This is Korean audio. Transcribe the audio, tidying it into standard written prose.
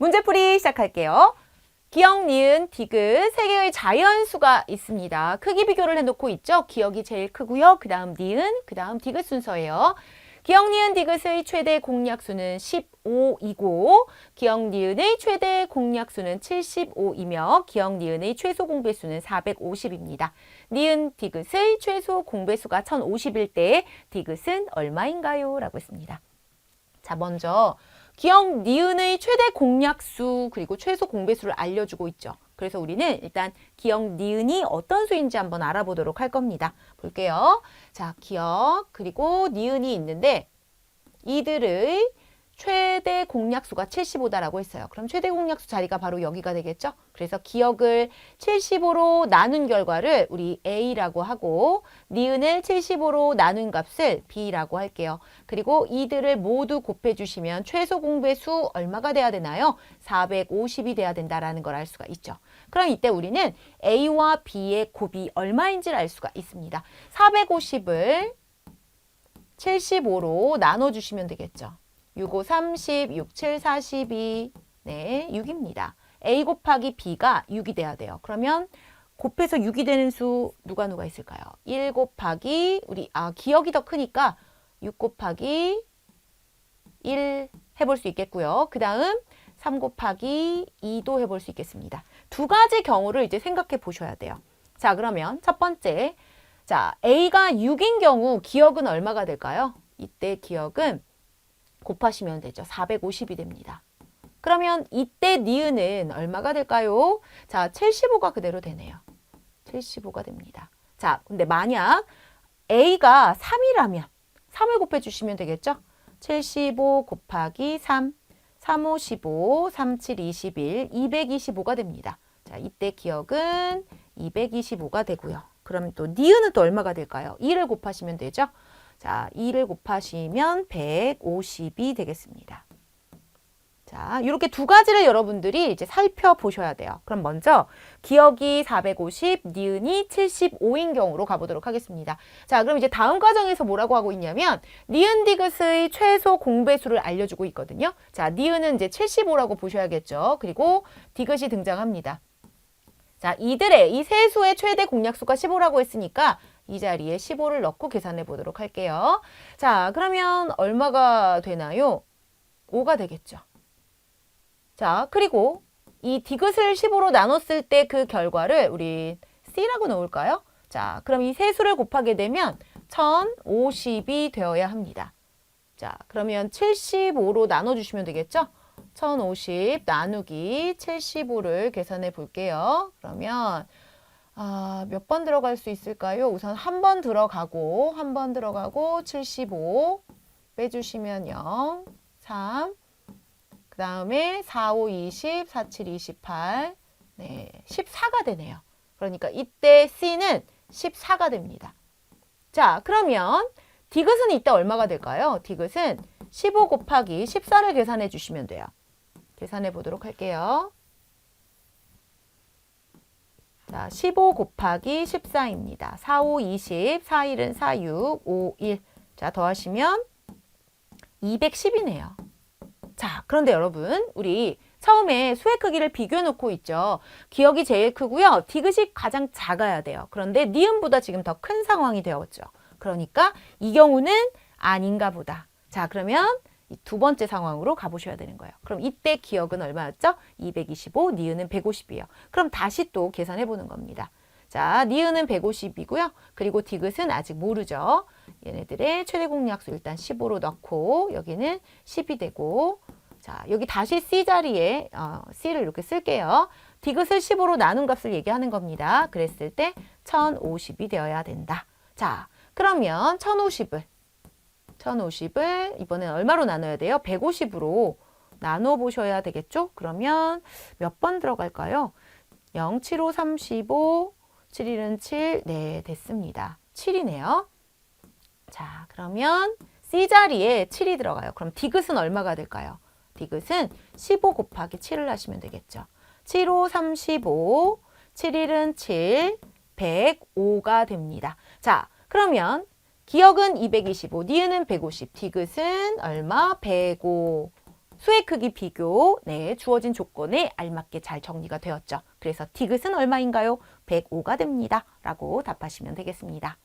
문제풀이 시작할게요. 기억, 니은, 디귿 세 개의 자연수가 있습니다. 크기 비교를 해놓고 있죠. 기억이 제일 크고요. 그 다음 니은, 그 다음 디귿 순서예요. 기억, 니은, 디귿의 최대 공약수는 15이고 기억, 니은의 최대 공약수는 75이며 기억, 니은의 최소 공배수는 450입니다. 니은, 디귿의 최소 공배수가 1050일 때 디귿은 얼마인가요? 라고 했습니다. 자, 먼저 기억, 니은의 최대 공약수 그리고 최소 공배수를 알려주고 있죠. 그래서 우리는 일단 기억, 니은이 어떤 수인지 한번 알아보도록 할 겁니다. 볼게요. 자, 기억 그리고 니은이 있는데 이들의 최대 공약수가 75다라고 했어요. 그럼 최대 공약수 자리가 바로 여기가 되겠죠? 그래서 기억을 75로 나눈 결과를 우리 A라고 하고 니은을 75로 나눈 값을 B라고 할게요. 그리고 이들을 모두 곱해주시면 최소 공배수 얼마가 돼야 되나요? 450이 돼야 된다라는 걸 알 수가 있죠. 그럼 이때 우리는 A와 B의 곱이 얼마인지를 알 수가 있습니다. 450을 75로 나눠주시면 되겠죠. 6, 5, 30, 6, 7, 42, 네, 6입니다. A 곱하기 B가 6이 돼야 돼요. 그러면 곱해서 6이 되는 수 누가 있을까요? 1 곱하기 기억이 더 크니까 6 곱하기 1 해볼 수 있겠고요. 그 다음 3 곱하기 2도 해볼 수 있겠습니다. 두 가지 경우를 이제 생각해 보셔야 돼요. 자, 그러면 첫 번째, 자, A가 6인 경우 기억은 얼마가 될까요? 이때 기억은 곱하시면 되죠. 450이 됩니다. 그러면 이때 니은은 얼마가 될까요? 자, 75가 그대로 되네요. 75가 됩니다. 자, 근데 만약 A가 3이라면 3을 곱해주시면 되겠죠? 75 곱하기 3, 3, 5, 15, 3, 7, 21, 225가 됩니다. 자, 이때 기억은 225가 되고요. 그럼 또 니은은 또 얼마가 될까요? 2를 곱하시면 되죠? 자, 2를 곱하시면 150이 되겠습니다. 자, 이렇게 두 가지를 여러분들이 이제 살펴보셔야 돼요. 그럼 먼저 기억이 450, 니은이 75인 경우로 가보도록 하겠습니다. 자, 그럼 이제 다음 과정에서 뭐라고 하고 있냐면 니은, 디귿의 최소 공배수를 알려주고 있거든요. 자, 니은은 이제 75라고 보셔야겠죠. 그리고 디귿이 등장합니다. 자, 이들의 이 세 수의 최대 공약수가 15라고 했으니까 이 자리에 15를 넣고 계산해 보도록 할게요. 자, 그러면 얼마가 되나요? 5가 되겠죠. 자, 그리고 이 디귿을 15로 나눴을 때 그 결과를 우리 C라고 놓을까요? 자, 그럼 이 세 수를 곱하게 되면 1050이 되어야 합니다. 자, 그러면 75로 나눠주시면 되겠죠? 1050 나누기 75를 계산해 볼게요. 그러면 몇 번 들어갈 수 있을까요? 우선 한 번 들어가고 75 빼주시면 0, 3, 그 다음에 4, 5, 20, 4, 7, 28, 네, 14가 되네요. 그러니까 이때 C는 14가 됩니다. 자, 그러면 디귿은 이때 얼마가 될까요? 디귿은 15 곱하기 14를 계산해 주시면 돼요. 계산해 보도록 할게요. 자, 15 곱하기 14입니다. 4, 5, 20, 4, 1은 4, 6, 5, 1. 자, 더하시면 210이네요. 자, 그런데 여러분, 우리 처음에 수의 크기를 비교해 놓고 있죠. 기억이 제일 크고요. 디귿이 가장 작아야 돼요. 그런데 니은보다 지금 더 큰 상황이 되었죠. 그러니까 이 경우는 아닌가 보다. 자, 그러면 이 두 번째 상황으로 가보셔야 되는 거예요. 그럼 이때 기억은 얼마였죠? 225, 니은은 150이에요. 그럼 다시 또 계산해 보는 겁니다. 자, 니은은 150이고요. 그리고 디귿은 아직 모르죠. 얘네들의 최대 공약수 일단 15로 넣고 여기는 10이 되고 자, 여기 다시 C 자리에 C를 이렇게 쓸게요. 디귿을 15로 나눈 값을 얘기하는 겁니다. 그랬을 때 1050이 되어야 된다. 자, 그러면 1050을 이번엔 얼마로 나눠야 돼요? 150으로 나눠 보셔야 되겠죠? 그러면 몇 번 들어갈까요? 0, 7, 5, 35, 7, 1은 7, 네, 됐습니다. 7이네요. 자, 그러면 C 자리에 7이 들어가요. 그럼 디귿은 얼마가 될까요? 디귿은 15 곱하기 7을 하시면 되겠죠. 7, 5, 35, 7, 1은 7, 105가 됩니다. 자, 그러면 기억은 225, 니은은 150, 디귿은 얼마? 105. 수의 크기 비교, 네, 주어진 조건에 알맞게 잘 정리가 되었죠. 그래서 디귿은 얼마인가요? 105가 됩니다. 라고 답하시면 되겠습니다.